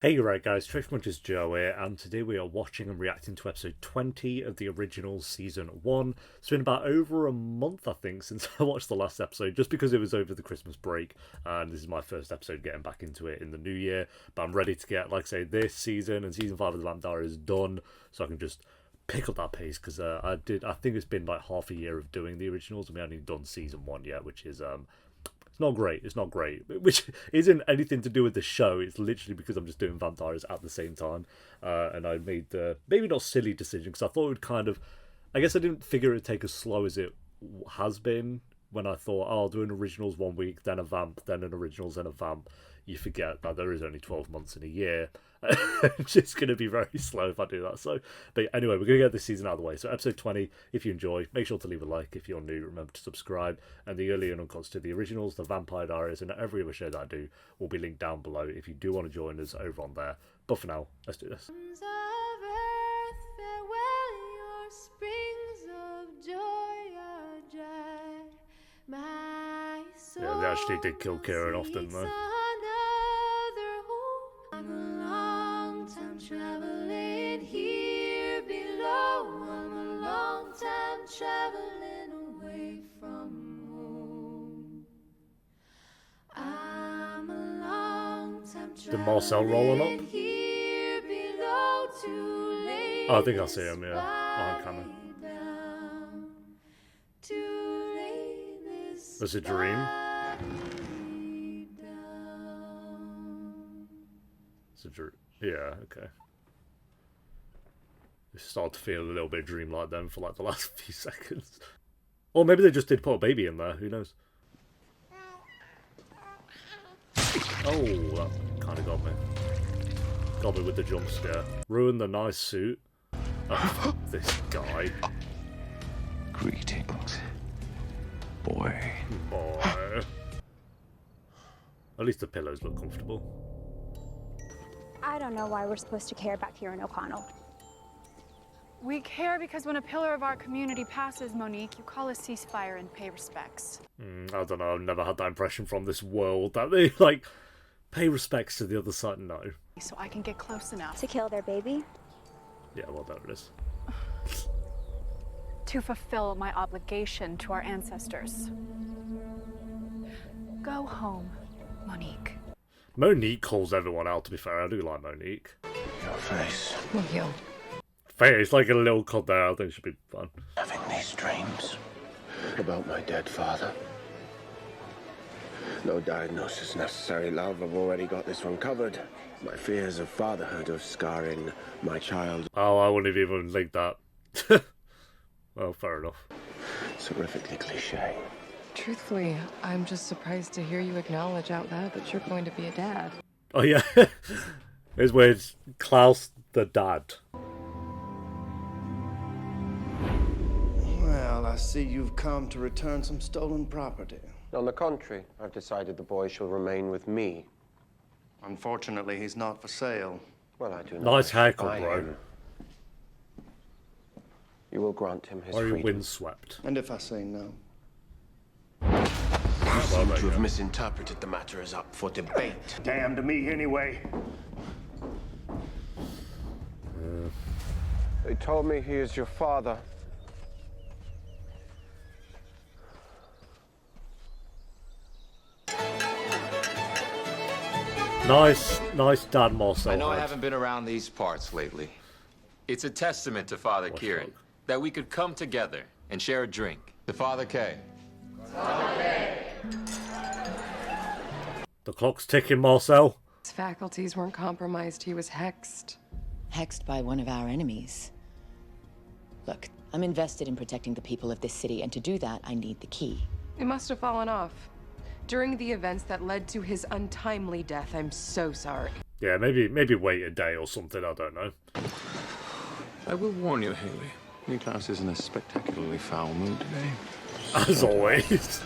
Hey, right guys, Trick Munch's Joe here, and today we are watching and reacting to episode 20 of the original season 1. It's been about over a month, I think, since I watched the last episode, just because it was over the Christmas break, and this is my first episode getting back into it in the new year. But I'm ready to get, like I say, this season and season 5 of the Vamp Diaries is done, so I can just pick up that pace, because I think it's been like half a year of doing the originals, and we haven't even done season 1 yet, which is it's not great. It's not great. Which isn't anything to do with the show. It's literally because I'm just doing vampires at the same time. And I made the maybe not silly decision because I thought it would kind of. I guess I didn't figure it would take as slow as it has been when I thought, oh, I'll do an originals 1 week, then a vamp, then an originals, then a vamp. You forget that there is only 12 months in a year. It's just going to be very slow if I do that. So, but anyway, we're going to get this season out of the way. So, episode 20, if you enjoy, make sure to leave a like. If you're new, remember to subscribe. And the early and uncuts to the originals, the Vampire Diaries, and every other show that I do will be linked down below if you do want to join us over on there. But for now, let's do this. Yeah, they actually did kill Kieran off, didn't they? Traveling here below, I'm a long time traveling away from home. I'm a long time Did Marcel rolling up? here below, too late. Oh, I think I see him, yeah. Behind CAMI. Was it a dream? It's a dream. Yeah, okay. It started to feel a little bit dreamlike then for like the last few seconds. Or maybe they just did put a baby in there, who knows? Oh, that kind of got me. Got me with the jump scare. Ruined the nice suit. Oh, this guy. Greetings, boy. Boy. At least the pillows look comfortable. I don't know why we're supposed to care about Kieran O'Connell. We care because when a pillar of our community passes, Monique, you call a ceasefire and pay respects. I don't know, I've never had that impression from this world that they, like, pay respects to the other side. No. So I can get close enough. To kill their baby? Yeah, well, there it is. To fulfill my obligation to our ancestors. Go home, Monique. Monique calls everyone out, to be fair. I do like Monique. Your face. Will you? Face, like a little cod there. I think should be fun. Having these dreams about my dead father. No diagnosis necessary, love. I've already got this one covered. My fears of fatherhood, of scarring my child. Oh, I wouldn't have even linked that. Well, fair enough. It's horrifically cliche. Truthfully, I'm just surprised to hear you acknowledge out loud that you're going to be a dad. Oh, yeah. It's weird. Klaus the dad. Well, I see you've come to return some stolen property. On the contrary, I've decided the boy shall remain with me. Unfortunately, he's not for sale. Well, I do not. Nice haircut, buy bro. him. You will grant him his Why are you freedom. windswept? And if I say no? You seem there to you have go. misinterpreted the matter as up for debate. Damn to me anyway. They told me he is your father. Nice dad Marcel. I know I head. haven't been around these parts lately. It's a testament to Father Kieran that we could come together and share a drink. To Father K. The clock's ticking, Marcel. His faculties weren't compromised, he was hexed. Hexed by one of our enemies. Look, I'm invested in protecting the people of this city, and to do that, I need the key. It must have fallen off. During the events that led to his untimely death, I'm so sorry. Yeah, maybe wait a day or something, I don't know. I will warn you, Hayley. Klaus is in a spectacularly foul mood today. As always.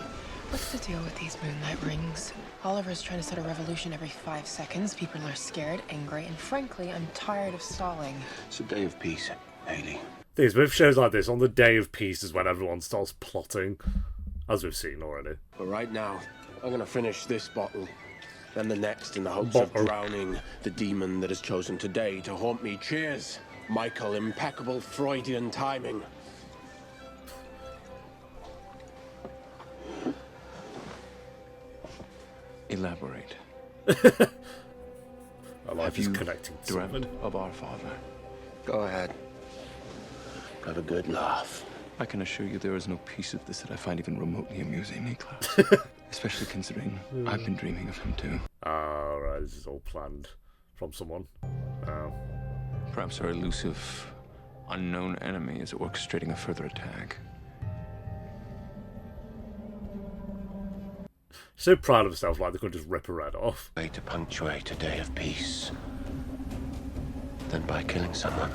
What's the deal with these moonlight rings? Oliver's trying to start a revolution every 5 seconds. People are scared, angry, and frankly, I'm tired of stalling. It's a day of peace, Hayley. Things with shows like this, on the day of peace is when everyone starts plotting, as we've seen already. But right now, I'm gonna finish this bottle then the next in the hopes of drowning the demon that has chosen today to haunt me. Cheers, Michael. Impeccable Freudian timing. Elaborate. I like Have you connecting to dreamt something. of our father? Go ahead. Have a good laugh. I can assure you there is no piece of this that I find even remotely amusing, Klaus. Especially considering I've been dreaming of him too. Ah, right, this is all planned from someone. Perhaps our elusive, unknown enemy is orchestrating a further attack. So proud of herself, like they could just rip her head off. Way to punctuate a day of peace than by killing someone.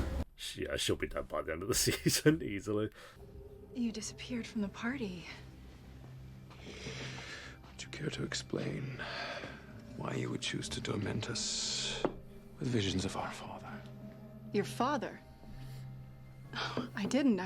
Yeah, she'll be dead by the end of the season, easily. You disappeared from the party. Would you care to explain why you would choose to torment us with visions of our father? Your father? I didn't.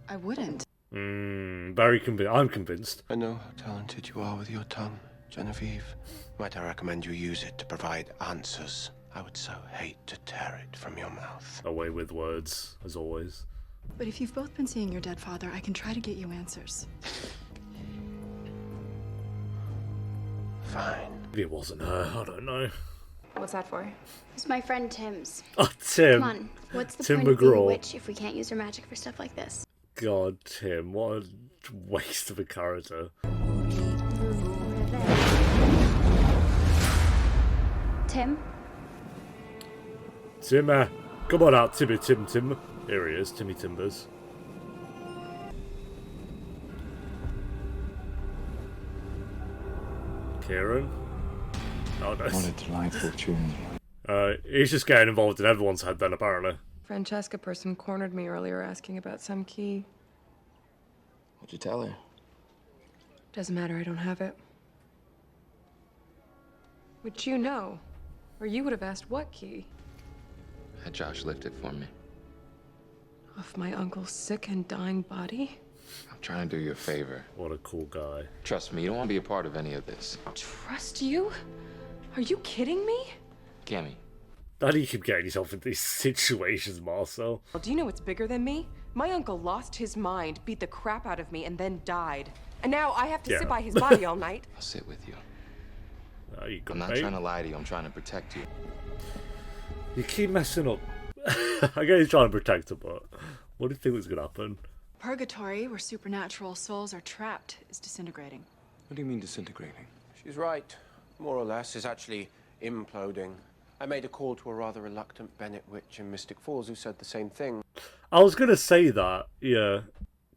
I wouldn't. Very convinced. I'm convinced. I know how talented you are with your tongue, Genevieve. Might I recommend you use it to provide answers? I would so hate to tear it from your mouth. Away with words, as always. But if you've both been seeing your dead father, I can try to get you answers. Fine. Maybe it wasn't her, I don't know. What's that for? It's my friend Tim's. Oh, Tim. Come on, what's the Tim point of being a McGraw. witch if we can't use our magic for stuff like this? God, Tim, what a waste of a character. Tim? Timmer, come on out, Timmy Tim. Here he is, Timmy Timbers. Kieran? Oh, no. What a delightful tune. He's just getting involved in everyone's head then, apparently. Francesca person cornered me earlier asking about some key. What'd you tell her? Doesn't matter, I don't have it. Which you know. Or you would have asked what key? Had Josh lift it for me. Off my uncle's sick and dying body? I'm trying to do you a favor. What a cool guy. Trust me, you don't want to be a part of any of this. Trust you? Are you kidding me? CAMI. How do you keep getting yourself into these situations, Marcel? Well, do you know what's bigger than me? My uncle lost his mind, beat the crap out of me, and then died. And now I have to sit by his body all night. I'll sit with you. I'm not trying to lie to you, I'm trying to protect you. You keep messing up. I get he's trying to protect her, but what do you think was going to happen? Purgatory, where supernatural souls are trapped, is disintegrating. What do you mean disintegrating? She's right. More or less. It's actually imploding. I made a call to a rather reluctant Bennett witch in Mystic Falls who said the same thing. I was going to say that, yeah,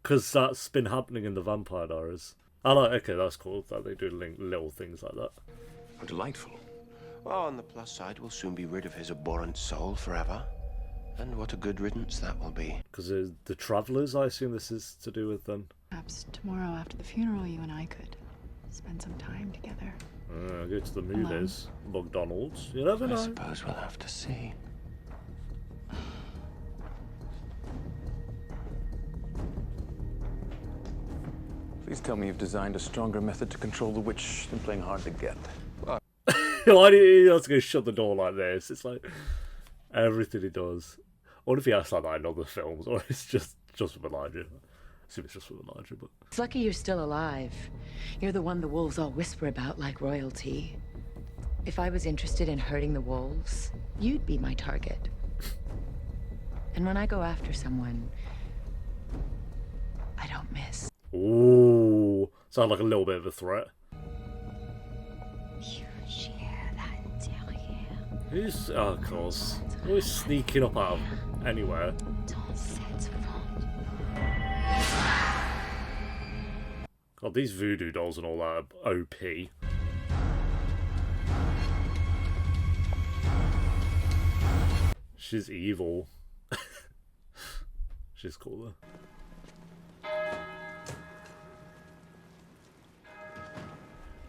because that's been happening in the Vampire Diaries. Okay, that's cool that they do little things like that. How delightful. Well, on the plus side, we'll soon be rid of his abhorrent soul forever. And what a good riddance that will be. Because the Travellers, I assume this is to do with them. Perhaps tomorrow after the funeral, you and I could spend some time together. Go to the movies. McDonald's. You never know. I suppose we'll have to see. Please tell me you've designed a stronger method to control the witch than playing hard to get. Why do you have to go shut the door like this? It's like everything he does. I wonder if he acts like that in other films, or it's just with Elijah. I assume it's just with Elijah, but... It's lucky you're still alive. You're the one the wolves all whisper about like royalty. If I was interested in hurting the wolves, you'd be my target. And when I go after someone, I don't miss. Ooh, sound like a little bit of a threat. Who's, oh, of course, always sneaking up out of anywhere. God, these voodoo dolls and all that are OP. She's evil. She's cooler.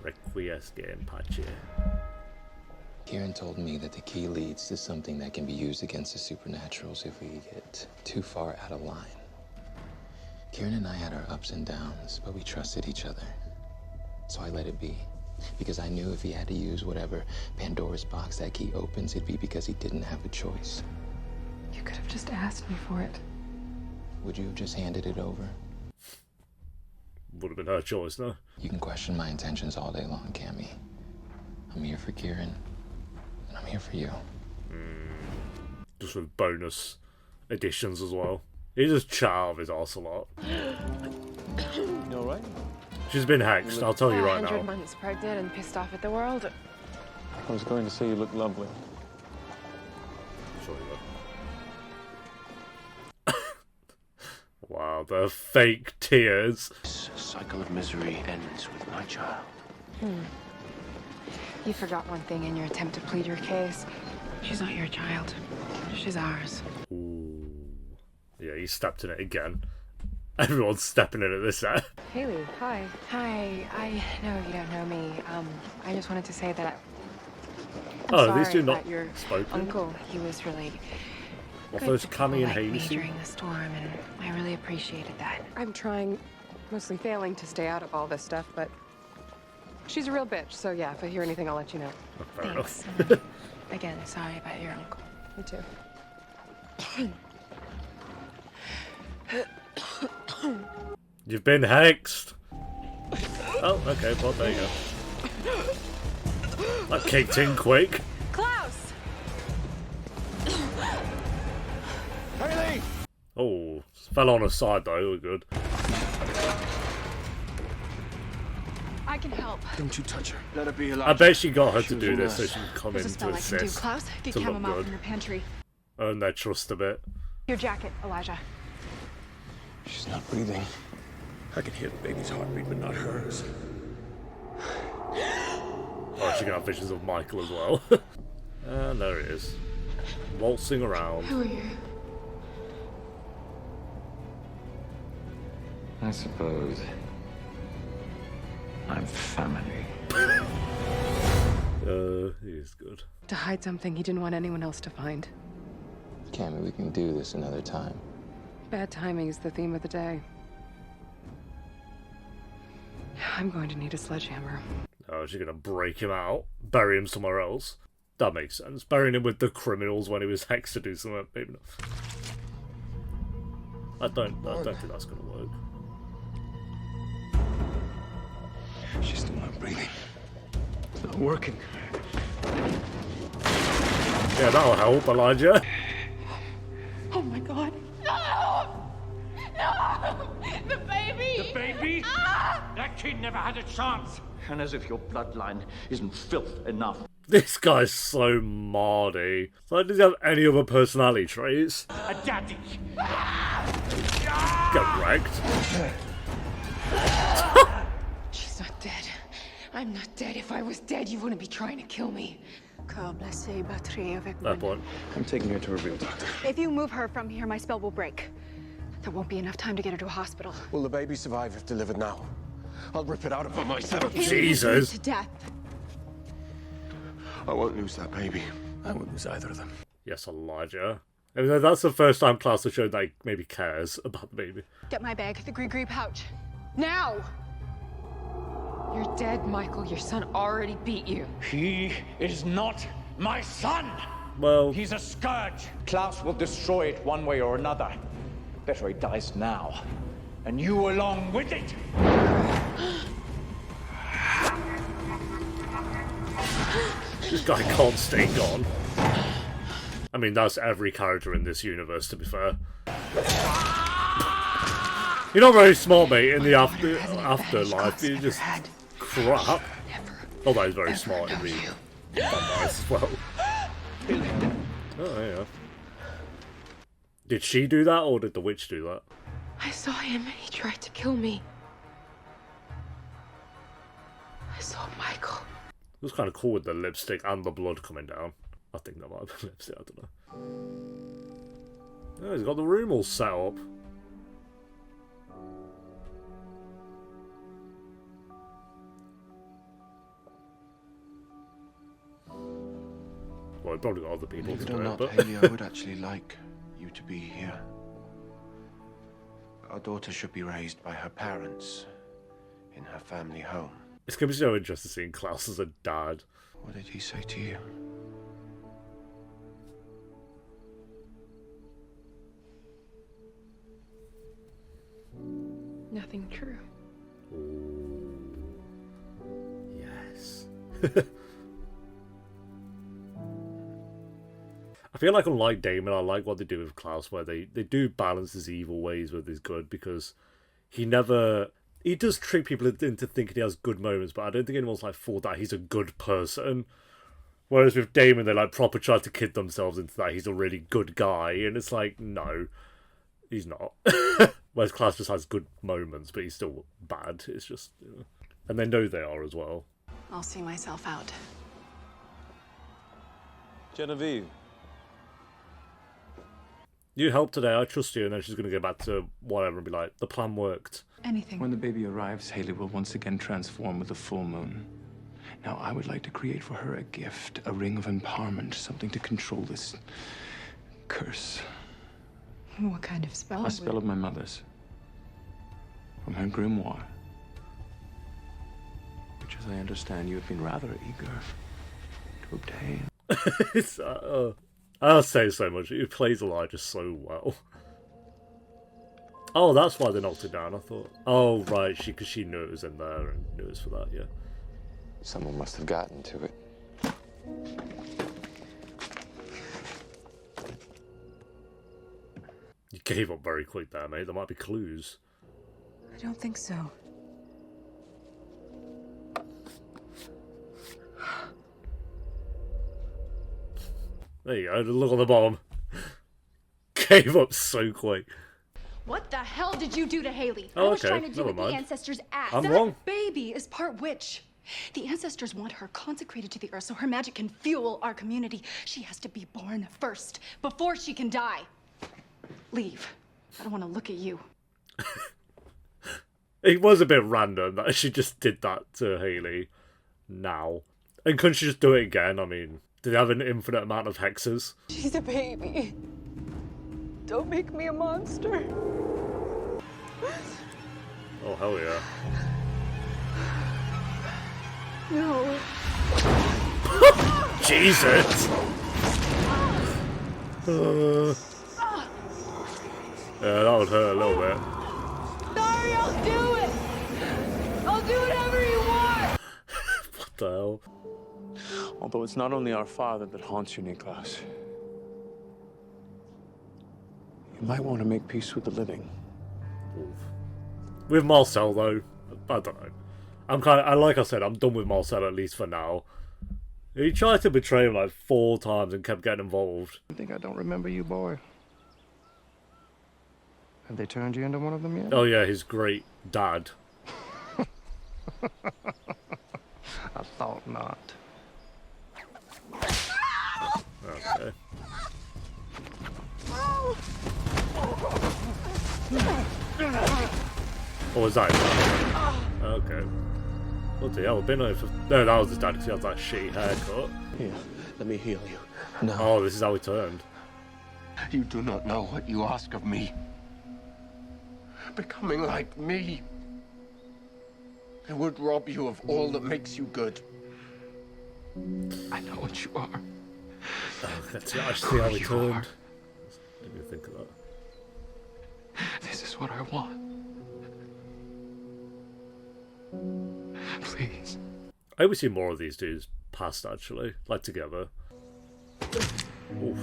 Requiesce in pace. Kieran told me that the key leads to something that can be used against the supernaturals if we get too far out of line. Kieran and I had our ups and downs, but we trusted each other. So I let it be. Because I knew if he had to use whatever Pandora's box that key opens, it'd be because he didn't have a choice. You could have just asked me for it. Would you have just handed it over? Would have been her choice, no? You can question my intentions all day long, CAMI. I'm here for Kieran, and I'm here for you. Just with bonus additions as well. He just chat with his arse a lot. You all right? She's been hexed, I'll tell you right 100 now. months pregnant and pissed off at the world. I was going to say you look lovely. Sure you will. Wow, the fake tears. This cycle of misery ends with my child. You forgot one thing in your attempt to plead your case. She's not your child. She's ours. Ooh. Yeah, he stepped in it again. Everyone's stepping in at this set. Hayley, hi. Hi, I know you don't know me. I just wanted to say that I'm these two sorry not about your spoken. uncle. He was really Well, good first to CAMI people and like Hayley me scene. during the storm, and I really appreciated that. I'm trying, mostly failing to stay out of all this stuff, but she's a real bitch, so yeah, if I hear anything, I'll let you know. Fair Thanks. enough. Again, sorry about your uncle. Me too. You've been hexed. Oh, okay, well, there you go. That kicked in quick. Klaus! Hayley! Oh, fell on her side though, we're good. I can help. Don't you touch her. Let it be a I bet she got her to do this so nurse. she can come There's a in to spell I can do. assist. Klaus, get to look chamomile good. from your pantry. Earn their trust a bit. Your jacket, Elijah. She's not breathing. I can hear the baby's heartbeat, but not hers. Oh, she can have visions of Michael as well. And there it is. Waltzing around. Who are you? I suppose I'm family. He's good. To hide something he didn't want anyone else to find. CAMI, we can do this another time. Bad timing is the theme of the day. I'm going to need a sledgehammer. Oh, she's gonna break him out, bury him somewhere else. That makes sense. Burying him with the criminals when he was hexed to do something, maybe not. I don't think that's gonna work. She's still not breathing. It's not working. Yeah, that'll help, Elijah. Oh my god. No! No! The baby! The baby? Ah! That kid never had a chance. And as if your bloodline isn't filth enough. This guy's so mardy. So does he have any other personality traits? A daddy. Get wrecked. She's not dead. I'm not dead. If I was dead, you wouldn't be trying to kill me. That point. I'm taking her to a real doctor. If you move her from here, my spell will break. There won't be enough time to get her to a hospital. Will the baby survive if delivered now? I'll rip it out of her myself. Jesus. To death. I won't lose that baby. I won't lose either of them. Yes, Elijah. I mean, that's the first time Klaus has shown that he maybe cares about the baby. Get my bag, the gree pouch. Now! You're dead, Michael. Your son already beat you. He is not my son. Well, He's a scourge. Klaus will destroy it one way or another. Better he dies now. And you along with it. this guy can't stay gone. I mean, that's every character in this universe, to be fair. You're not very smart, mate, in the afterlife. You're just crap. Although he's very smart in the vampires as well. Oh, yeah. Did she do that, or did the witch do that? I saw him. He tried to kill me. I saw Michael. It was kind of cool with the lipstick and the blood coming down. I think that might have been lipstick, I don't know. Oh, he's got the room all set up. Well, probably got other people Believe it to or do it, not, but... Hayley, I would actually like you to be here. Our daughter should be raised by her parents in her family home. It's going to be so interesting seeing Klaus as a dad. What did he say to you? Nothing true. Ooh. Yes. I feel like, unlike Damon, I like what they do with Klaus, where they do balance his evil ways with his good, because he does trick people into thinking he has good moments, but I don't think anyone's like fooled that he's a good person. Whereas with Damon, they like proper try to kid themselves into that he's a really good guy, and it's like, no, he's not. Whereas Klaus just has good moments, but he's still bad. It's just, you know. And they know they are as well. I'll see myself out. Genevieve. You helped today, I trust you, and then she's going to go back to whatever and be like, the plan worked. Anything. When the baby arrives, Hayley will once again transform with the full moon. Now, I would like to create for her a gift, a ring of empowerment, something to control this curse. What kind of spell? A spell of my mother's. From her grimoire. Which, as I understand, you have been rather eager to obtain. It's, I'll say so much. He plays Elijah so well. Oh, that's why they knocked it down, I thought. Oh, right, because she knew it was in there and knew it was for that, yeah. Someone must have gotten to it. You gave up very quick there, mate. There might be clues. I don't think so. There you go, look on the bottom. Gave up so quick. What the hell did you do to Hayley? Oh, I was okay, trying to do never what the mind. ancestors asked. I'm wrong. Baby is part witch. The ancestors want her consecrated to the earth so her magic can fuel our community. She has to be born first, before she can die. Leave. I don't want to look at you. It was a bit random that she just did that to Hayley now. And couldn't she just do it again? I mean, did they have an infinite amount of hexes? She's a baby. Don't make me a monster. Oh, hell yeah. No. Jesus! Yeah, that would hurt a little bit. Sorry, I'll do it. I'll do whatever you want. What the hell? Although it's not only our father that haunts you, Klaus. You might want to make peace with the living. Oof. With Marcel, though, I don't know. Like I said, I'm done with Marcel, at least for now. He tried to betray him like 4 times and kept getting involved. I think I don't remember you, boy. Have they turned you into one of them yet? Oh yeah, his great dad. I thought not. Okay. What was that? Okay. What the hell? Been over. No, that was his dad because he had that shitty haircut. Here, let me heal you. No. Oh, this is how he turned. You do not know what you ask of me. Becoming like me. It would rob you of all that makes you good. I know what you are. Oh, that's actually how he turned. Didn't even think of that. This is what I want. Please. I hope we see more of these dudes past, actually. Like, together. Oof.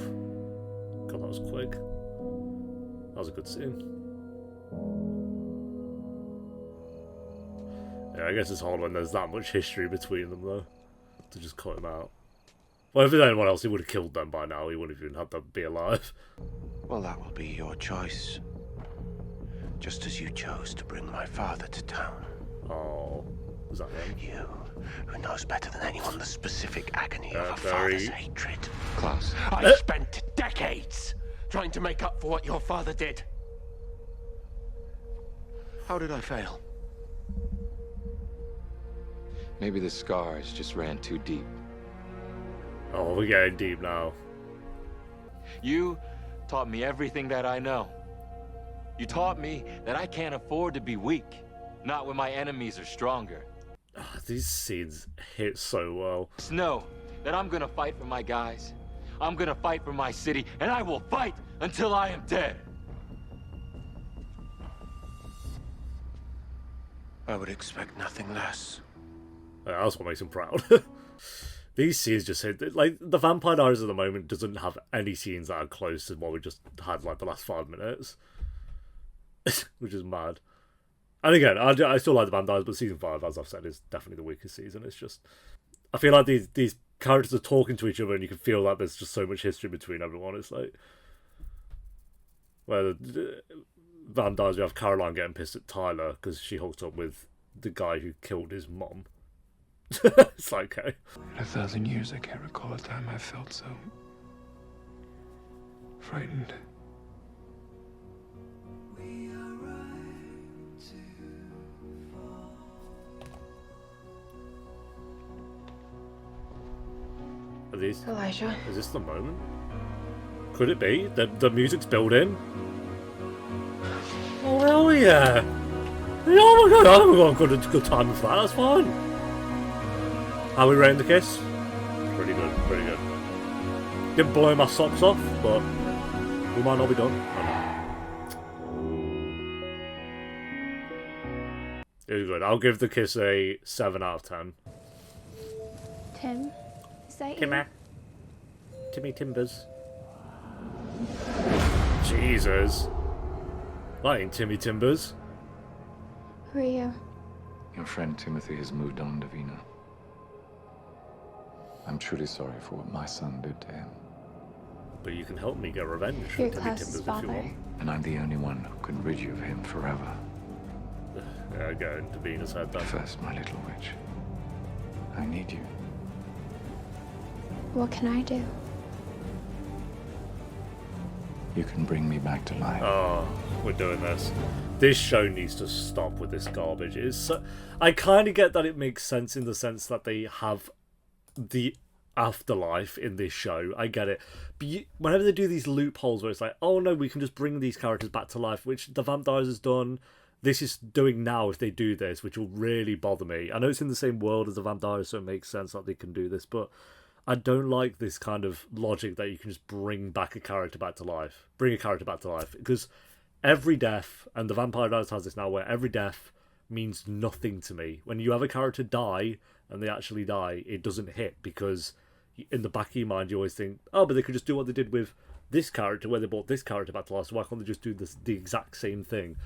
God, that was quick. That was a good scene. Yeah, I guess it's hard when there's that much history between them, though. To just cut him out. Well, if there's anyone else, he would have killed them by now. He wouldn't have even had to be alive. Well, that will be your choice. Just as you chose to bring my father to town. Oh, was that him? You, who knows better than anyone the specific agony of a very... father's hatred. Klaus. I spent decades trying to make up for what your father did. How did I fail? Maybe the scars just ran too deep. Oh, we're getting deep now. You taught me everything that I know. You taught me that I can't afford to be weak, not when my enemies are stronger. These scenes hit so well. Just know that I'm gonna fight for my guys. I'm gonna fight for my city, and I will fight until I am dead. I would expect nothing less. That's what makes him proud. These scenes just hit, like, the Vampire Diaries at the moment doesn't have any scenes that are close to what we just had, like, the last 5 minutes. Which is mad. And again, I still like the Vampires, but season 5, as I've said, is definitely the weakest season. It's just, I feel like these characters are talking to each other, and you can feel like there's just so much history between everyone. It's like, where the Vampires, we have Caroline getting pissed at Tyler because she hooked up with the guy who killed his mom. It's like, okay. In 1,000 years, I can't recall a time I felt so frightened. Are these? Elijah. Is this the moment? Could it be? The music's built in? Oh, hell yeah! Oh my god, I haven't got a good time with that, that's fine. How are we rating the kiss? Pretty good, pretty good. Didn't blow my socks off, but we might not be done. It was good. I'll give the kiss a 7 out of 10. Tim, is that you? Timmy. Timmy Timbers. Jesus. That ain't Timmy Timbers. Who are you? Your friend Timothy has moved on, Davina. I'm truly sorry for what my son did to him. But you can help me get revenge for You're Timmy Klaus's Timbers if you father. want. And I'm the only one who can rid you of him forever. Yeah, go into Davina's head then. First, my little witch. I need you. What can I do? You can bring me back to life. Oh, we're doing this. This show needs to stop with this garbage. It's so, I kind of get that it makes sense in the sense that they have the afterlife in this show. I get it. But whenever they do these loopholes where it's like, oh no, we can just bring these characters back to life, which the Vampires has done. This is doing now if they do this, which will really bother me. I know it's in the same world as the Vampires, so it makes sense that they can do this, but I don't like this kind of logic that you can just bring back a character back to life. Bring a character back to life. Because every death, and the Vampire Diaries has this now, where every death means nothing to me. When you have a character die, and they actually die, it doesn't hit, because in the back of your mind you always think, oh, but they could just do what they did with this character, where they brought this character back to life, so why can't they just do the exact same thing?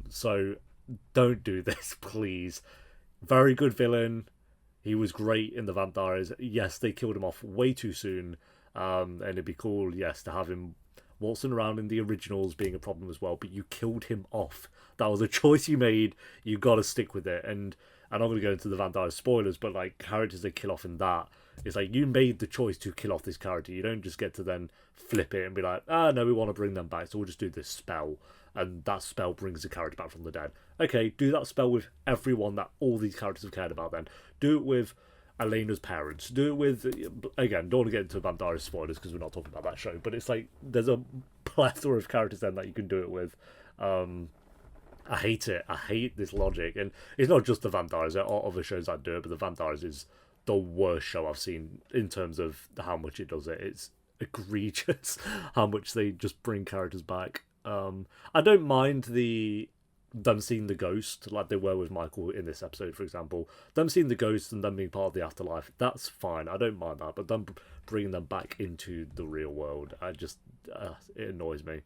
So don't do this, please. Very good villain. He was great in the Vampires. Yes, they killed him off way too soon. And it'd be cool, yes, to have him waltzing around in the originals being a problem as well. But you killed him off. That was a choice you made. You got to stick with it. And I'm not going to go into the Vampires spoilers, but like characters they kill off in that, it's like you made the choice to kill off this character. You don't just get to then flip it and be like, ah, no, we want to bring them back, so we'll just do this spell. And that spell brings the character back from the dead. Okay, do that spell with everyone that all these characters have cared about then. Do it with Elena's parents. Do it with, again, don't want to get into Vampire spoilers because we're not talking about that show, but it's like, there's a plethora of characters then that you can do it with. I hate it. I hate this logic. And it's not just the Vampires. There are other shows that do it, but the Vampires is the worst show I've seen in terms of how much it does it. It's egregious how much they just bring characters back. I don't mind them seeing the ghost like they were with Michael in this episode, for example. Them seeing the ghost and them being part of the afterlife, that's fine. I don't mind that. But them bringing them back into the real world, it annoys me.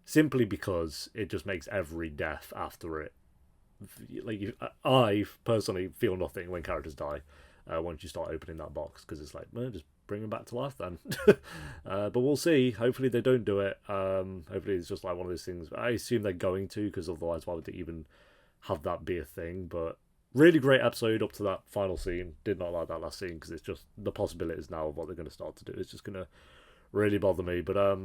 Simply because it just makes every death after it. Like, I personally feel nothing when characters die once you start opening that box, because it's like, well, just bring them back to life then. But we'll see. Hopefully they don't do it. Hopefully it's just like one of those things. I assume they're going to, because otherwise why would they even have that be a thing? But really great episode up to that final scene. Did not like that last scene, because it's just the possibilities now of what they're going to start to do. It's just going to really bother me. But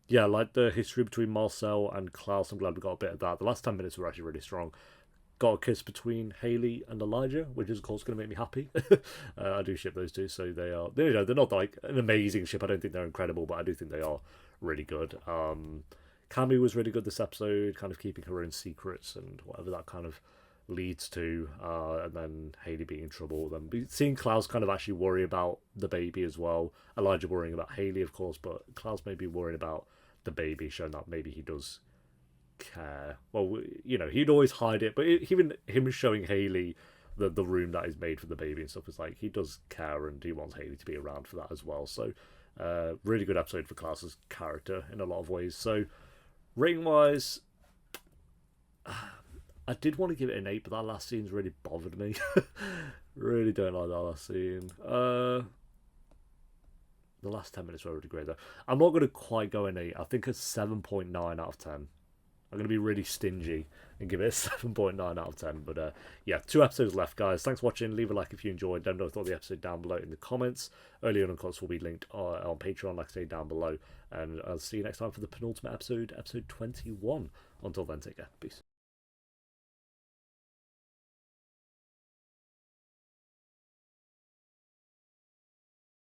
yeah, like the history between Marcel and Klaus, I'm glad we got a bit of that. The last 10 minutes were actually really strong. Got a kiss between Hayley and Elijah, which is of course going to make me happy. I do ship those two, so they're not like an amazing ship. I don't think they're incredible, but I do think they are really good. CAMI was really good this episode, kind of keeping her own secrets and whatever that kind of leads to, and then Hayley being in trouble. Then seeing Klaus kind of actually worry about the baby as well. Elijah worrying about Hayley, of course, but Klaus maybe worrying about the baby, showing that maybe he does care. Well, you know, he'd always hide it, but even him showing Hayley the room that is made for the baby and stuff is like he does care and he wants Hayley to be around for that as well. So, really good episode for Klaus's character in a lot of ways. So, rating wise, I did want to give it an 8, but that last scene's really bothered me. Really don't like that last scene. The last 10 minutes were really great, though. I'm not going to quite go an 8. I think a 7.9 out of 10. I'm going to be really stingy and give it a 7.9 out of 10. But yeah, 2 episodes left, guys. Thanks for watching. Leave a like if you enjoyed. Let me know what you thought of the episode down below in the comments. Early on, of course, will be linked on Patreon, like I say, down below. And I'll see you next time for the penultimate episode, episode 21. Until then, take care. Peace.